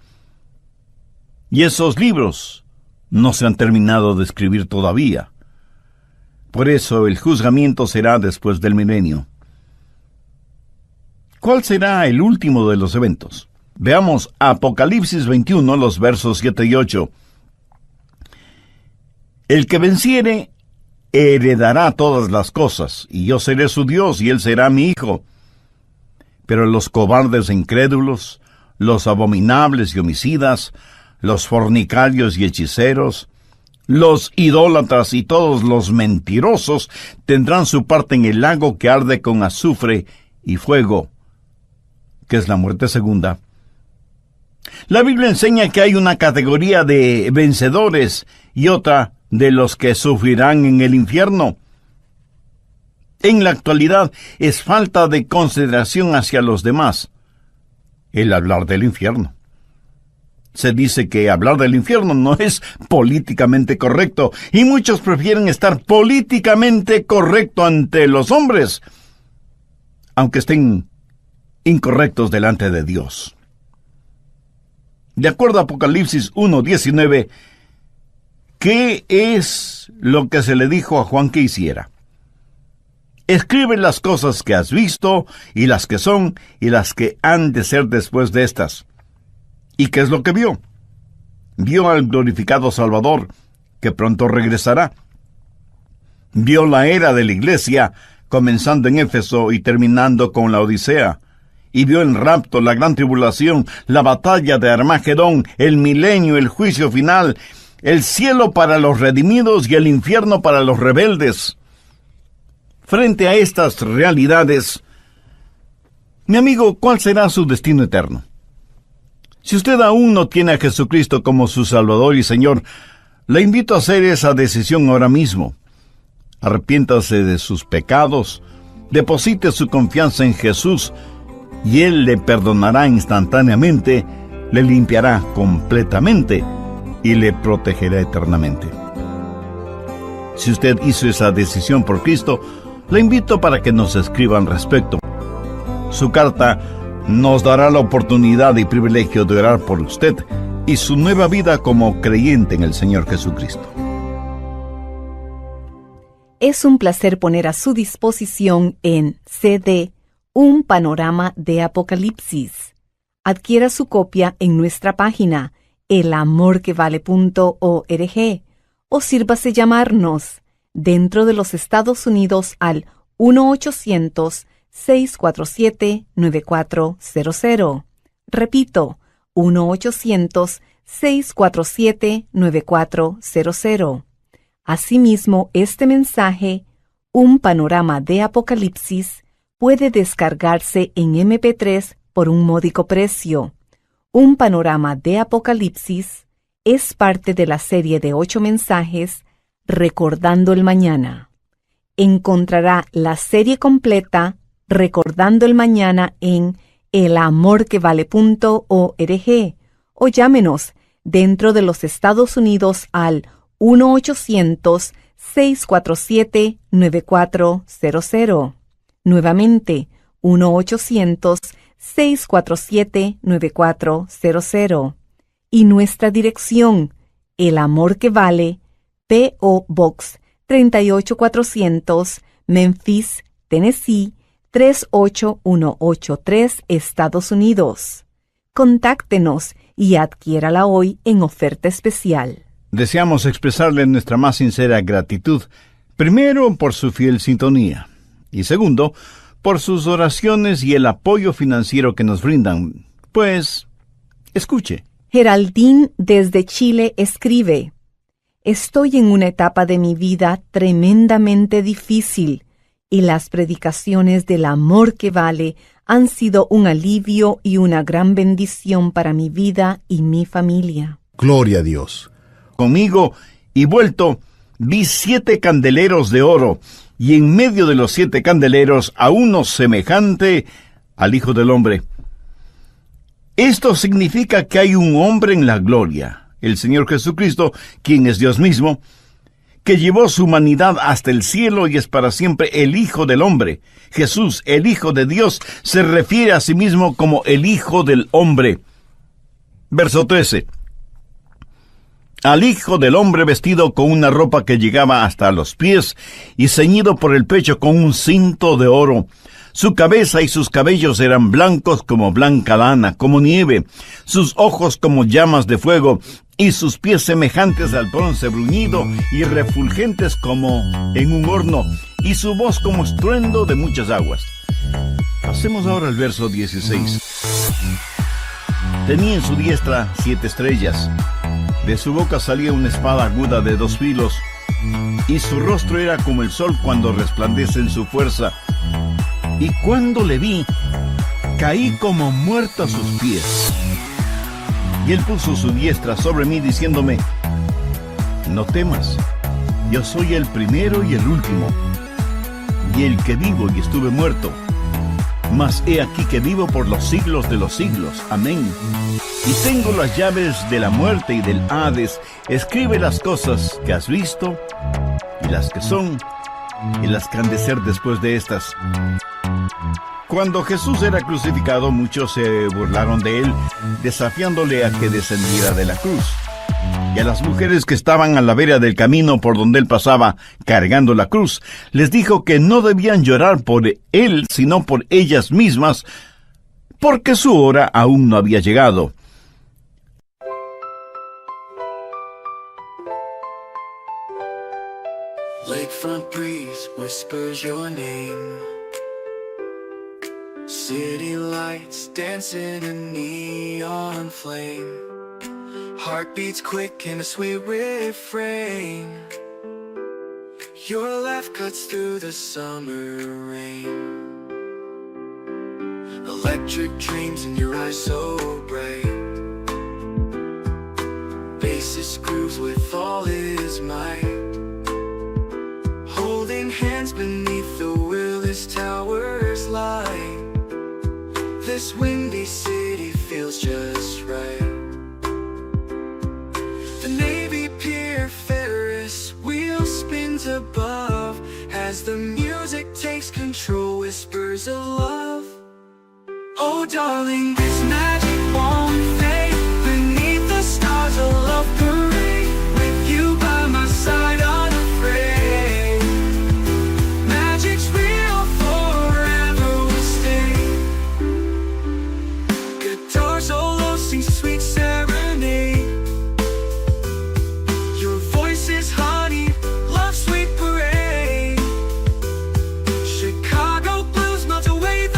Y esos libros no se han terminado de escribir todavía. Por eso el juzgamiento será después del milenio. ¿Cuál será el último de los eventos? Veamos Apocalipsis 21, los versos 7 y 8. El que venciere heredará todas las cosas, y yo seré su Dios, y él será mi hijo. Pero los cobardes e incrédulos, los abominables y homicidas, los fornicarios y hechiceros, los idólatras y todos los mentirosos tendrán su parte en el lago que arde con azufre y fuego, que es la muerte segunda. La Biblia enseña que hay una categoría de vencedores y otra de los que sufrirán en el infierno. En la actualidad es falta de consideración hacia los demás el hablar del infierno. Se dice que hablar del infierno no es políticamente correcto, y muchos prefieren estar políticamente correcto ante los hombres, aunque estén incorrectos delante de Dios. De acuerdo a Apocalipsis 1:19, ¿qué es lo que se le dijo a Juan que hiciera? Escribe las cosas que has visto, y las que son, y las que han de ser después de estas. ¿Y qué es lo que vio? Vio al glorificado Salvador, que pronto regresará. Vio la era de la iglesia, comenzando en Éfeso y terminando con la Odisea. Y vio el rapto, la gran tribulación, la batalla de Armagedón, el milenio, el juicio final, el cielo para los redimidos y el infierno para los rebeldes. Frente a estas realidades, mi amigo, ¿cuál será su destino eterno? Si usted aún no tiene a Jesucristo como su Salvador y Señor, le invito a hacer esa decisión ahora mismo. Arrepiéntase de sus pecados, deposite su confianza en Jesús, y Él le perdonará instantáneamente, le limpiará completamente y le protegerá eternamente. Si usted hizo esa decisión por Cristo, le invito para que nos escriba al respecto. Su carta nos dará la oportunidad y privilegio de orar por usted y su nueva vida como creyente en el Señor Jesucristo. Es un placer poner a su disposición en CD un panorama de Apocalipsis. Adquiera su copia en nuestra página elamorquevale.org o sírvase llamarnos dentro de los Estados Unidos al 1-800-647-9400. Repito, 1-800-647-9400. Asimismo, este mensaje, un panorama de Apocalipsis, puede descargarse en MP3 por un módico precio. Un panorama de Apocalipsis es parte de la serie de 8 mensajes Recordando el Mañana. Encontrará la serie completa Recordando el Mañana en elamorquevale.org o llámenos dentro de los Estados Unidos al 1-800-647-9400. Nuevamente, 1-800-647-9400. Y nuestra dirección, El Amor que Vale, P.O. Box 38400, Memphis, Tennessee, 38183, Estados Unidos. Contáctenos y adquiérala hoy en oferta especial. Deseamos expresarle nuestra más sincera gratitud, primero por su fiel sintonía, y segundo, por sus oraciones y el apoyo financiero que nos brindan. Pues, escuche. Geraldine desde Chile escribe: Estoy en una etapa de mi vida tremendamente difícil y las predicaciones del amor que vale han sido un alivio y una gran bendición para mi vida y mi familia. Gloria a Dios. Conmigo y vuelto, vi 7 candeleros de oro, y en medio de los 7 candeleros a uno semejante al Hijo del Hombre. Esto significa que hay un hombre en la gloria, el Señor Jesucristo, quien es Dios mismo, que llevó su humanidad hasta el cielo y es para siempre el Hijo del Hombre. Jesús, el Hijo de Dios, se refiere a sí mismo como el Hijo del Hombre. Verso 13. Al Hijo del Hombre vestido con una ropa que llegaba hasta los pies y ceñido por el pecho con un cinto de oro. Su cabeza y sus cabellos eran blancos como blanca lana, como nieve, sus ojos como llamas de fuego, y sus pies semejantes al bronce bruñido y refulgentes como en un horno, y su voz como estruendo de muchas aguas. Pasemos ahora al verso 16. Tenía en su diestra 7 estrellas. De su boca salía una espada aguda de 2 filos, y su rostro era como el sol cuando resplandece en su fuerza. Y cuando le vi, caí como muerto a sus pies. Y él puso su diestra sobre mí, diciéndome: no temas, yo soy el primero y el último, y el que vivo y estuve muerto. Mas he aquí que vivo por los siglos de los siglos. Amén. Y tengo las llaves de la muerte y del Hades. Escribe las cosas que has visto, y las que son, y las que han de ser después de estas. Cuando Jesús era crucificado, muchos se burlaron de él, desafiándole a que descendiera de la cruz. Y a las mujeres que estaban a la vera del camino por donde él pasaba, cargando la cruz, les dijo que no debían llorar por él, sino por ellas mismas, porque su hora aún no había llegado. Lakefront breeze whispers your name. City lights dancing in neon flame. Heartbeats quick in a sweet refrain. Your laugh cuts through the summer rain. Electric dreams in your eyes so bright. Bassist grooves with all his might. Holding hands beneath the Willis Tower's light. This windy city feels just right. The Navy Pier Ferris wheel spins above as the music takes control, whispers of love. Oh darling, this magic won't fade. Beneath the stars a love parade. With you by my side unafraid. Magic's real, forever will stay. Guitar solo sings sweet serenade. Your voice is honey, love sweet parade. Chicago blues melt away the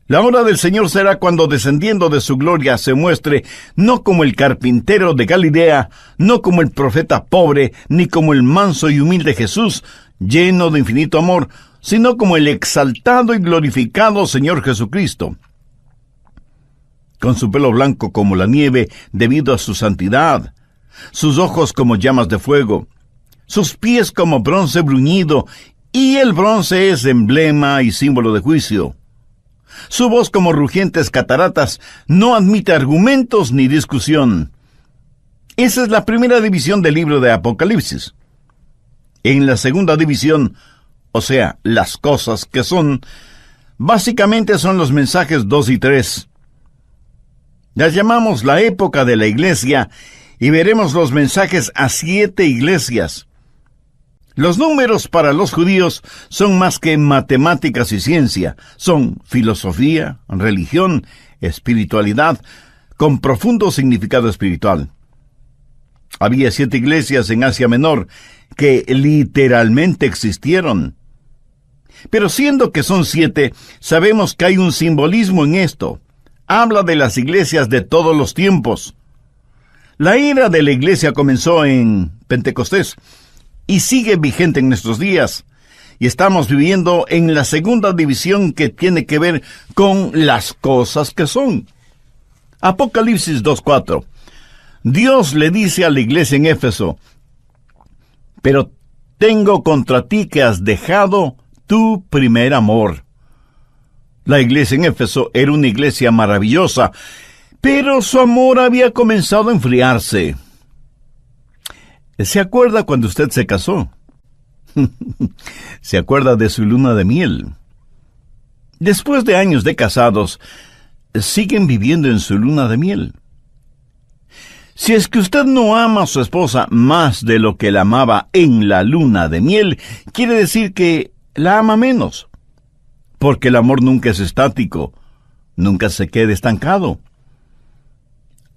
La hora del Señor será cuando, descendiendo de su gloria, se muestre no como el carpintero de Galilea, no como el profeta pobre, ni como el manso y humilde Jesús, lleno de infinito amor, sino como el exaltado y glorificado Señor Jesucristo, con su pelo blanco como la nieve debido a su santidad, sus ojos como llamas de fuego, sus pies como bronce bruñido, y el bronce es emblema y símbolo de juicio. Su voz como rugientes cataratas no admite argumentos ni discusión. Esa es la primera división del libro de Apocalipsis. En la segunda división, o sea, las cosas que son, básicamente son los mensajes 2 y 3. Las llamamos la época de la iglesia y veremos los mensajes a 7 iglesias. Los números para los judíos son más que matemáticas y ciencia, son filosofía, religión, espiritualidad, con profundo significado espiritual. Había 7 iglesias en Asia Menor que literalmente existieron. Pero siendo que son 7, sabemos que hay un simbolismo en esto. Habla de las iglesias de todos los tiempos. La era de la iglesia comenzó en Pentecostés y sigue vigente en nuestros días. Y estamos viviendo en la segunda división que tiene que ver con las cosas que son. Apocalipsis 2:4. Dios le dice a la iglesia en Éfeso: pero tengo contra ti que has dejado tu primer amor. La iglesia en Éfeso era una iglesia maravillosa, pero su amor había comenzado a enfriarse. ¿Se acuerda cuando usted se casó? ¿Se acuerda de su luna de miel? Después de años de casados, siguen viviendo en su luna de miel. Si es que usted no ama a su esposa más de lo que la amaba en la luna de miel, quiere decir que la ama menos. Porque el amor nunca es estático, nunca se queda estancado.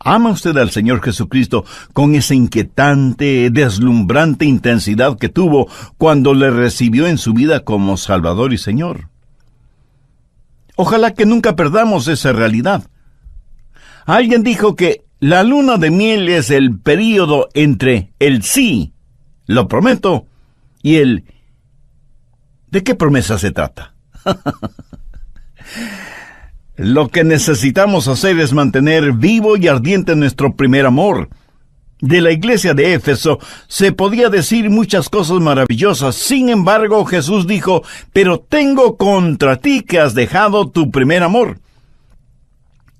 ¿Ama usted al Señor Jesucristo con esa inquietante, deslumbrante intensidad que tuvo cuando le recibió en su vida como Salvador y Señor? Ojalá que nunca perdamos esa realidad. Alguien dijo que la luna de miel es el período entre el sí, lo prometo, y el ¿de qué promesa se trata? Lo que necesitamos hacer es mantener vivo y ardiente nuestro primer amor. De la iglesia de Éfeso se podía decir muchas cosas maravillosas. Sin embargo, Jesús dijo: pero tengo contra ti que has dejado tu primer amor.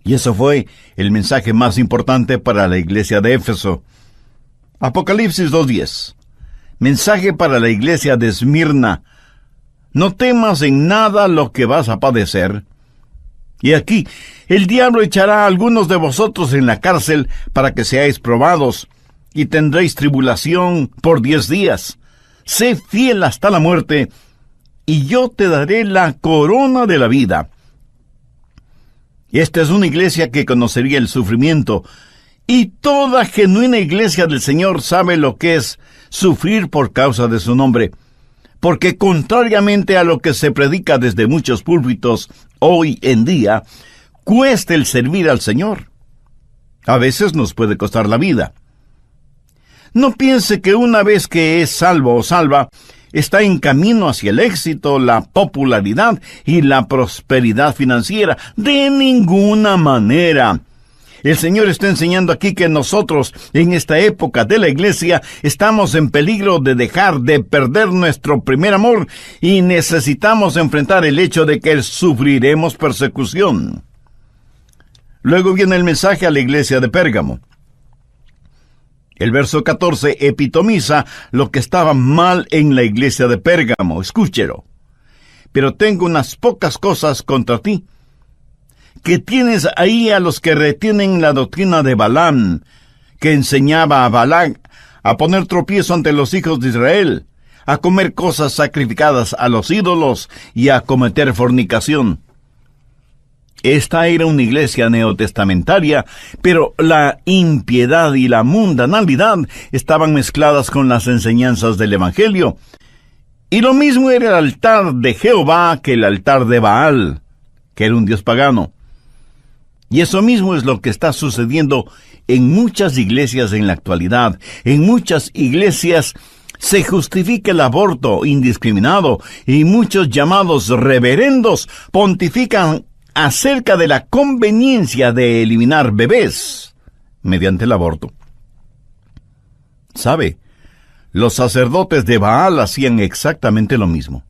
Y eso fue el mensaje más importante para la iglesia de Éfeso. Apocalipsis 2:10. Mensaje para la iglesia de Esmirna: no temas en nada lo que vas a padecer. Y aquí, el diablo echará a algunos de vosotros en la cárcel para que seáis probados, y tendréis tribulación por 10 días. Sé fiel hasta la muerte, y yo te daré la corona de la vida. Y esta es una iglesia que conocería el sufrimiento, y toda genuina iglesia del Señor sabe lo que es sufrir por causa de su nombre. Porque contrariamente a lo que se predica desde muchos púlpitos hoy en día, cuesta el servir al Señor. A veces nos puede costar la vida. No piense que una vez que es salvo o salva, está en camino hacia el éxito, la popularidad y la prosperidad financiera. De ninguna manera. El Señor está enseñando aquí que nosotros, en esta época de la iglesia, estamos en peligro de dejar de perder nuestro primer amor y necesitamos enfrentar el hecho de que sufriremos persecución. Luego viene el mensaje a la iglesia de Pérgamo. El verso 14 epitomiza lo que estaba mal en la iglesia de Pérgamo. Escúchelo. Pero tengo unas pocas cosas contra ti, que tienes ahí a los que retienen la doctrina de Balaam, que enseñaba a Balac a poner tropiezo ante los hijos de Israel, a comer cosas sacrificadas a los ídolos y a cometer fornicación. Esta era una iglesia neotestamentaria, pero la impiedad y la mundanalidad estaban mezcladas con las enseñanzas del Evangelio. Y lo mismo era el altar de Jehová que el altar de Baal, que era un dios pagano. Y eso mismo es lo que está sucediendo en muchas iglesias en la actualidad. En muchas iglesias se justifica el aborto indiscriminado y muchos llamados reverendos pontifican acerca de la conveniencia de eliminar bebés mediante el aborto. ¿Sabe? Los sacerdotes de Baal hacían exactamente lo mismo.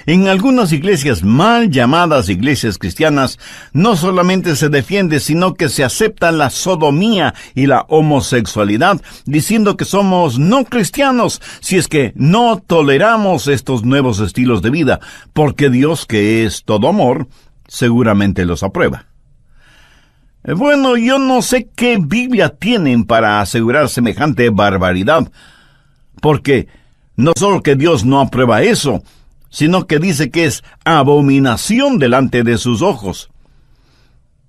En algunas iglesias mal llamadas iglesias cristianas, no solamente se defiende, sino que se acepta la sodomía y la homosexualidad, diciendo que somos no cristianos si es que no toleramos estos nuevos estilos de vida, porque Dios, que es todo amor, seguramente los aprueba. Bueno, yo no sé qué Biblia tienen para asegurar semejante barbaridad, porque no solo que Dios no aprueba eso, sino que dice que es abominación delante de sus ojos.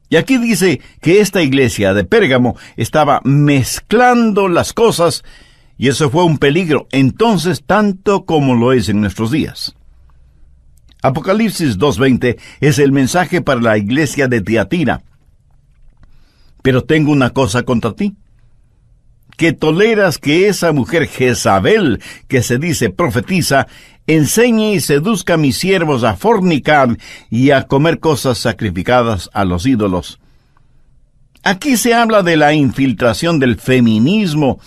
Y aquí dice que esta iglesia de Pérgamo estaba mezclando las cosas, y eso fue un peligro, entonces tanto como lo es en nuestros días. Apocalipsis 2:20 es el mensaje para la iglesia de Tiatira. Pero tengo una cosa contra ti, que toleras que esa mujer Jezabel, que se dice profetiza, enseñe y seduzca a mis siervos a fornicar y a comer cosas sacrificadas a los ídolos. Aquí se habla de la infiltración del feminismo,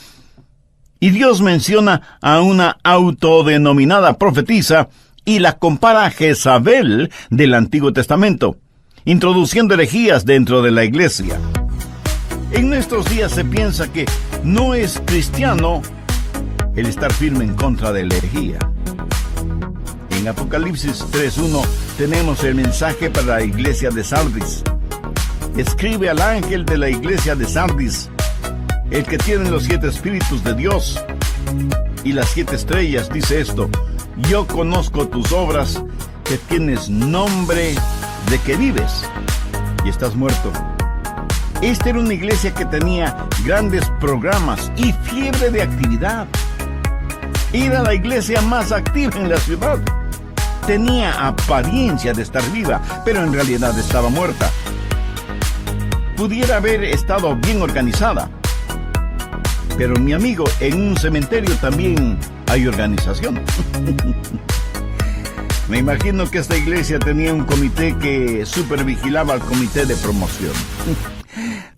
y Dios menciona a una autodenominada profetisa y la compara a Jezabel del Antiguo Testamento, introduciendo herejías dentro de la iglesia. En nuestros días se piensa que no es cristiano el estar firme en contra de la herejía. En Apocalipsis 3:1 tenemos el mensaje para la iglesia de Sardis. Escribe al ángel de la iglesia de Sardis, el que tiene los 7 espíritus de Dios y las 7 estrellas, dice esto: yo conozco tus obras, que tienes nombre de que vives y estás muerto. Esta era una iglesia que tenía grandes programas y fiebre de actividad. Era la iglesia más activa en la ciudad. Tenía apariencia de estar viva, pero en realidad estaba muerta. Pudiera haber estado bien organizada. Pero mi amigo, en un cementerio también hay organización. Me imagino que esta iglesia tenía un comité que supervigilaba al comité de promoción.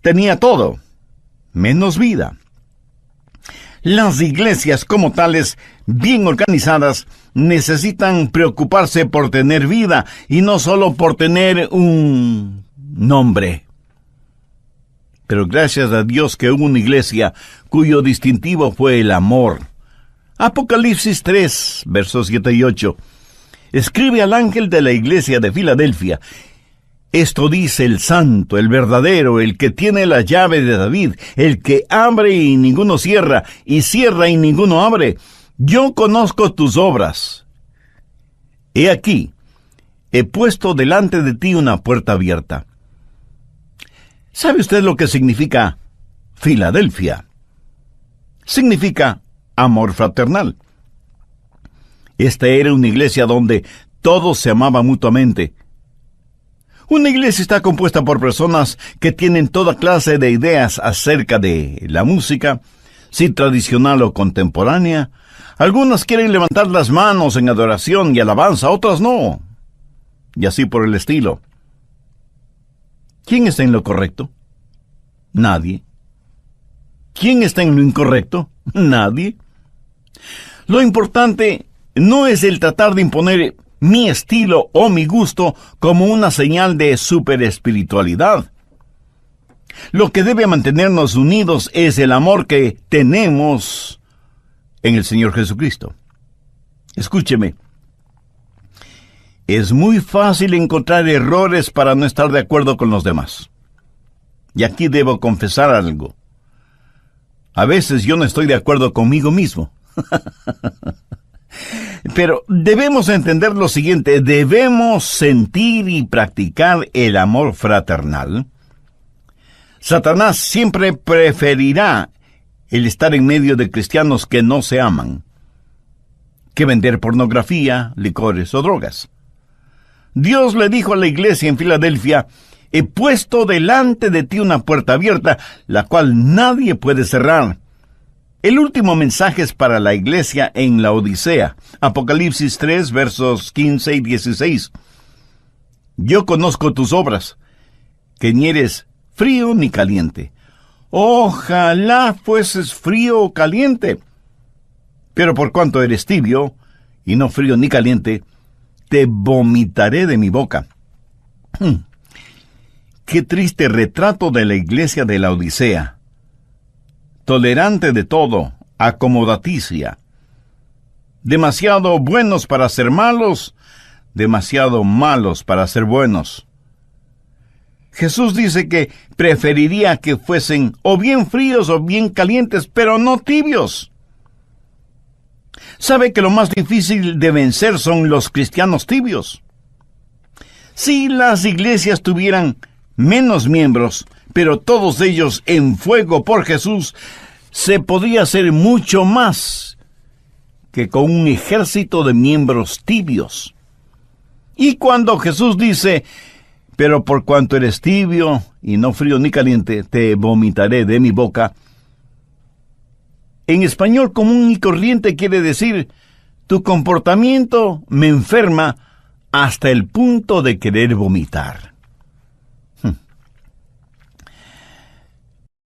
Tenía todo, menos vida. Las iglesias como tales, bien organizadas, necesitan preocuparse por tener vida y no solo por tener un nombre. Pero gracias a Dios que hubo una iglesia cuyo distintivo fue el amor. Apocalipsis 3, versos 7 y 8. Escribe al ángel de la iglesia de Filadelfia: esto dice el santo, el verdadero, el que tiene la llave de David, el que abre y ninguno cierra, y cierra y ninguno abre. Yo conozco tus obras. He aquí, he puesto delante de ti una puerta abierta. ¿Sabe usted lo que significa Filadelfia? Significa amor fraternal. Esta era una iglesia donde todos se amaban mutuamente. Una iglesia está compuesta por personas que tienen toda clase de ideas acerca de la música, si tradicional o contemporánea. Algunas quieren levantar las manos en adoración y alabanza, otras no. Y así por el estilo. ¿Quién está en lo correcto? Nadie. ¿Quién está en lo incorrecto? Nadie. Lo importante no es el tratar de imponer mi estilo o mi gusto como una señal de superespiritualidad. Lo que debe mantenernos unidos es el amor que tenemos en el Señor Jesucristo. Escúcheme. Es muy fácil encontrar errores para no estar de acuerdo con los demás. Y aquí debo confesar algo. A veces yo no estoy de acuerdo conmigo mismo. Pero debemos entender lo siguiente: debemos sentir y practicar el amor fraternal. Satanás siempre preferirá el estar en medio de cristianos que no se aman, que vender pornografía, licores o drogas. Dios le dijo a la iglesia en Filadelfia: he puesto delante de ti una puerta abierta, la cual nadie puede cerrar. El último mensaje es para la iglesia en la Odisea. Apocalipsis 3, versos 15 y 16. Yo conozco tus obras, que ni eres frío ni caliente. Ojalá fueses frío o caliente. Pero por cuanto eres tibio, y no frío ni caliente, te vomitaré de mi boca. Qué triste retrato de la iglesia de la Odisea. Tolerante de todo, acomodaticia. Demasiado buenos para ser malos, demasiado malos para ser buenos. Jesús dice que preferiría que fuesen o bien fríos o bien calientes, pero no tibios. Sabe que lo más difícil de vencer son los cristianos tibios. Si las iglesias tuvieran menos miembros, pero todos ellos en fuego por Jesús, se podría hacer mucho más que con un ejército de miembros tibios. Y cuando Jesús dice: pero por cuanto eres tibio y no frío ni caliente, te vomitaré de mi boca, en español común y corriente quiere decir: tu comportamiento me enferma hasta el punto de querer vomitar.